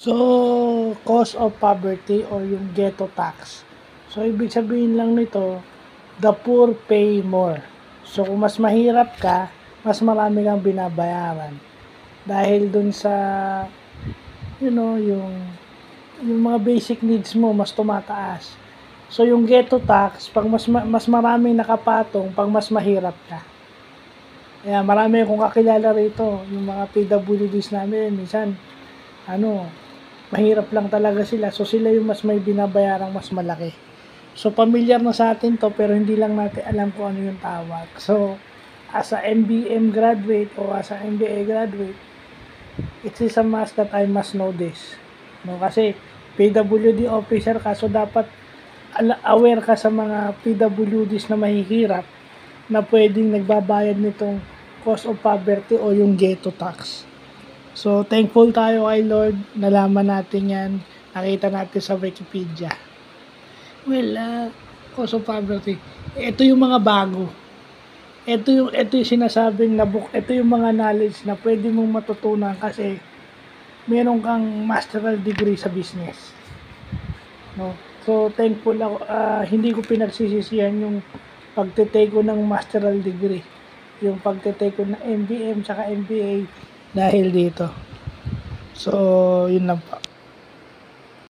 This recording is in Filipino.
So, cause of poverty or yung ghetto tax. So, ibig sabihin lang nito, the poor pay more. So, kung mas mahirap ka, mas marami kang binabayaran. Dahil dun sa, yung mga basic needs mo, mas tumataas. So, yung ghetto tax, pag mas maraming nakapatong, pag mas mahirap ka. Kaya marami akong kakilala rito, yung mga PWDs namin, minsan, mahirap lang talaga sila. So, sila yung mas may binabayarang mas malaki. So, familiar na sa atin to, pero hindi lang natin alam kung ano yung tawag. So, as a MBM graduate o as a MBA graduate, it is a must that I must know this. No, kasi PWD officer ka, so dapat aware ka sa mga PWDs na mahihirap na pwedeng nagbabayad nitong cause of poverty o yung ghetto tax. So, thankful tayo kay Lord. Nalaman natin yan. Nakita natin sa Wikipedia. Well, cause of poverty. Ito yung mga bago. Ito yung sinasabing na book. Ito yung mga knowledge na pwede mong matutunan kasi meron kang masteral degree sa business. No? So, thankful ako. Hindi ko pinagsisisihan yung pagtitake ko ng masteral degree. Yung pagtitake ko ng MBM saka MBA dahil dito. So, yun lang po.